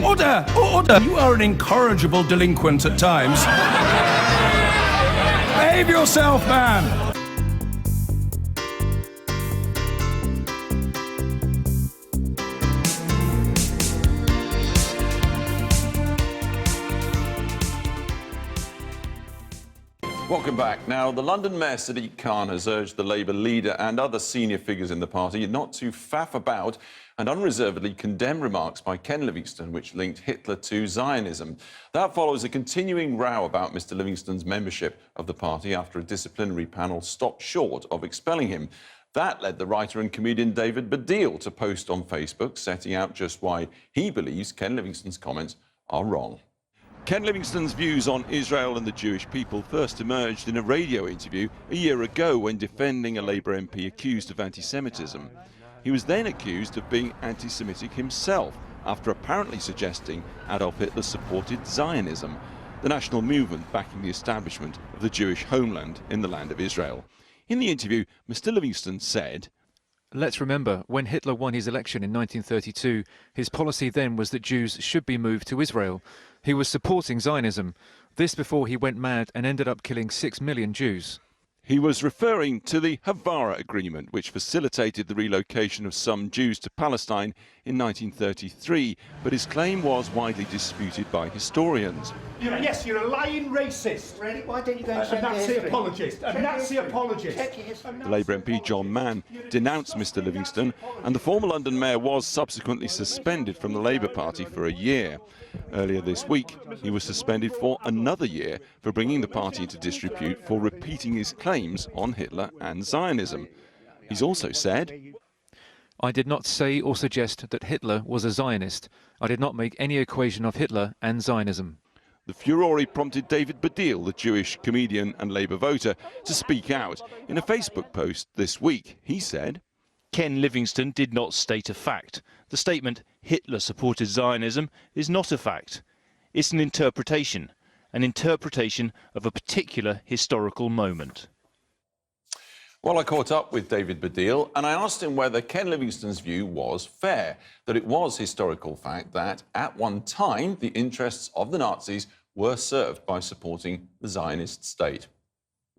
Order! Order! You are an incorrigible delinquent at times. Behave yourself, man! Welcome back. Now, the London Mayor Sadiq Khan has urged the Labour leader and other senior figures in the party not to faff about and unreservedly condemn remarks by Ken Livingstone which linked Hitler to Zionism. That follows a continuing row about Mr Livingstone's membership of the party after a disciplinary panel stopped short of expelling him. That led the writer and comedian David Baddiel to post on Facebook, setting out just why he believes Ken Livingstone's comments are wrong. Ken Livingstone's views on Israel and the Jewish people first emerged in a radio interview a year ago when defending a Labour MP accused of anti-Semitism. He was then accused of being anti-Semitic himself after apparently suggesting Adolf Hitler supported Zionism, the national movement backing the establishment of the Jewish homeland in the land of Israel. In the interview, Mr Livingstone said, "Let's remember, when Hitler won his election in 1932, his policy then was that Jews should be moved to Israel. He was supporting Zionism. This before he went mad and ended up killing 6 million Jews." He was referring to the Havara Agreement, which facilitated the relocation of some Jews to Palestine in 1933, but his claim was widely disputed by historians. Yes, you're a lying racist. Really? Why don't you go and A Nazi apologist. A Nazi apologist. The Labour MP John Mann denounced Mr Livingstone, and the former London mayor was subsequently suspended from the Labour Party for a year. Earlier this week, he was suspended for another year for bringing the party into disrepute for repeating his claims on Hitler and Zionism. He's also said, "I did not say or suggest that Hitler was a Zionist. I did not make any equation of Hitler and Zionism." The furore prompted David Baddiel, the Jewish comedian and Labour voter, to speak out. In a Facebook post this week, he said, "Ken Livingstone did not state a fact. The statement, Hitler supported Zionism, is not a fact. It's an interpretation of a particular historical moment." Well, I caught up with David Baddiel and I asked him whether Ken Livingstone's view was fair, that it was historical fact that at one time the interests of the Nazis were served by supporting the Zionist state.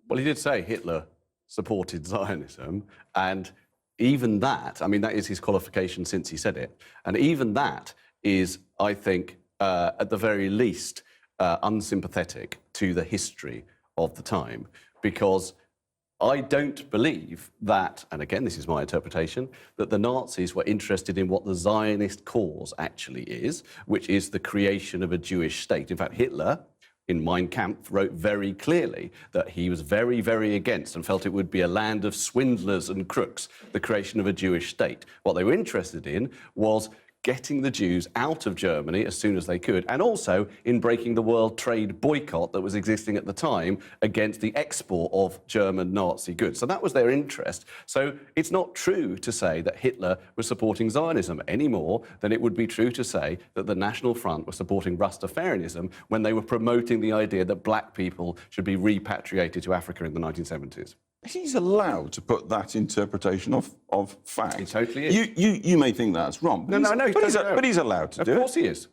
Well, he did say Hitler supported Zionism, and even that, I mean, that is his qualification since he said it, and even that is, I think, at the very least, unsympathetic to the history of the time, because I don't believe that, and again, this is my interpretation, that the Nazis were interested in what the Zionist cause actually is, which is the creation of a Jewish state. In fact, Hitler, in Mein Kampf, wrote very clearly that he was very, very against and felt it would be a land of swindlers and crooks, the creation of a Jewish state. What they were interested in was getting the Jews out of Germany as soon as they could, and also in breaking the world trade boycott that was existing at the time against the export of German Nazi goods. So that was their interest. So it's not true to say that Hitler was supporting Zionism any more than it would be true to say that the National Front was supporting Rastafarianism when they were promoting the idea that black people should be repatriated to Africa in the 1970s. He's allowed to put that interpretation of fact. He totally is. You may think that's wrong. But but he's allowed to do it. Of course he is.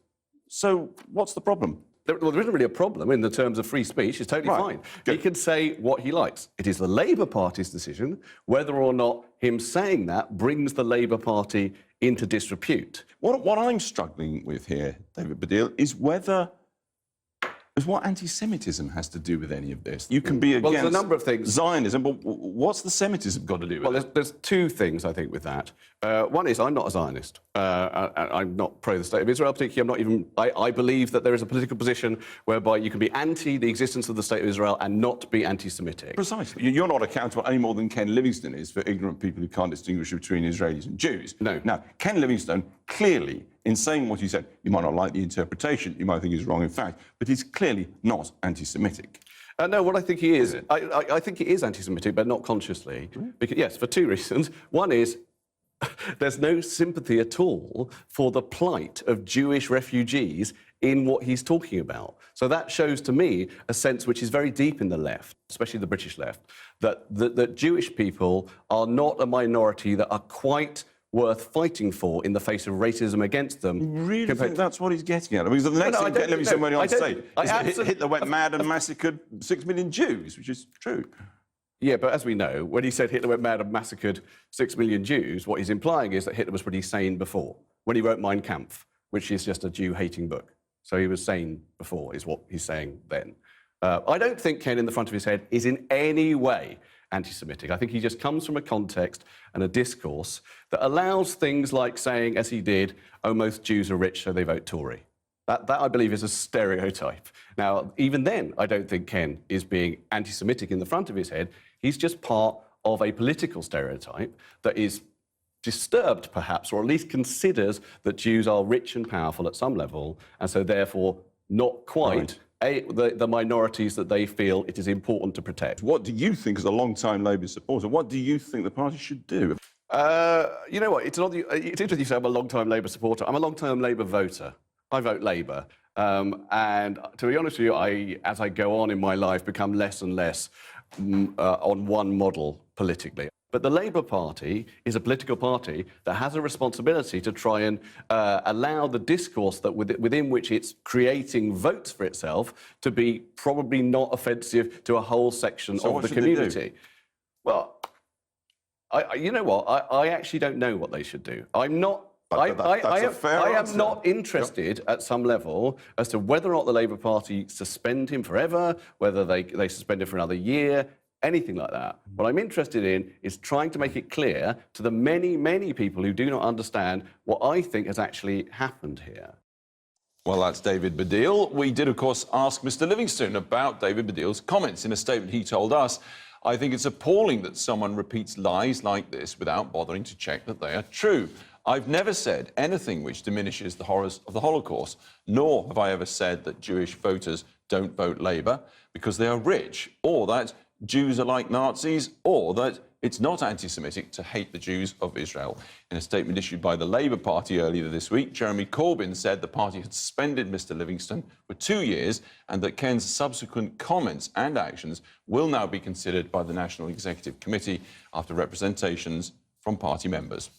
So what's the problem? Well, there isn't really a problem in the terms of free speech. It's totally fine. Good. He can say what he likes. It is the Labour Party's decision whether or not him saying that brings the Labour Party into disrepute. What I'm struggling with here, David Baddiel, is what anti-Semitism has to do with any of this. You can be against there's a number of things. Zionism, but what's the Semitism got to do with it? Well, there's two things, I think, with that. One is I'm not a Zionist. I'm not pro the State of Israel, particularly. I'm not even... I believe that there is a political position whereby you can be anti the existence of the State of Israel and not be anti-Semitic. Precisely. You're not accountable any more than Ken Livingstone is for ignorant people who can't distinguish between Israelis and Jews. No. Now, Ken Livingstone clearly, in saying what he said, you might not like the interpretation, you might think he's wrong in fact, but he's clearly not anti-Semitic. No, what I think he is, I think he is anti-Semitic, but not consciously. Because, yes, for two reasons. One is there's no sympathy at all for the plight of Jewish refugees in what he's talking about. So that shows to me a sense which is very deep in the left, especially the British left, that Jewish people are not a minority that are quite worth fighting for in the face of racism against them. Really think that's what he's getting at? Because the next thing Ken Livingstone went on to say is that Hitler went mad and massacred 6 million Jews, which is true. Yeah, but as we know, when he said Hitler went mad and massacred 6 million Jews, what he's implying is that Hitler was pretty sane before, when he wrote Mein Kampf, which is just a Jew-hating book. So he was sane before, is what he's saying then. I don't think Ken in the front of his head is in any way anti-Semitic. I think he just comes from a context and a discourse that allows things like saying, as he did, oh, most Jews are rich, so they vote Tory. That, I believe, is a stereotype. Now, even then, I don't think Ken is being anti-Semitic in the front of his head. He's just part of a political stereotype that is disturbed, perhaps, or at least considers that Jews are rich and powerful at some level, and so therefore not quite the minorities that they feel it is important to protect. What do you think, as a long-time Labour supporter, what do you think the party should do? You know what, it's interesting you say I'm a long-time Labour supporter. I'm a long-term Labour voter. I vote Labour. And to be honest with you, as I go on in my life, become less and less on one model politically. But the Labour Party is a political party that has a responsibility to try and allow the discourse that within which it's creating votes for itself to be probably not offensive to a whole section of the community. Well, you know what? I actually don't know what they should do. I'm not. I am not interested at some level as to whether or not the Labour Party suspend him forever, whether they suspend him for another year, anything like that. What I'm interested in is trying to make it clear to the many, many people who do not understand what I think has actually happened here. Well, that's David Baddiel. We did, of course, ask Mr. Livingstone about David Baddiel's comments. In a statement, he told us, I think it's appalling that someone repeats lies like this without bothering to check that they are true. I've never said anything which diminishes the horrors of the Holocaust, nor have I ever said that Jewish voters don't vote Labour because they are rich, or that Jews are like Nazis, or that it's not anti-Semitic to hate the Jews of Israel. In a statement issued by the Labour Party earlier this week, Jeremy Corbyn said the party had suspended Mr. Livingstone for 2 years and that Ken's subsequent comments and actions will now be considered by the National Executive Committee after representations from party members.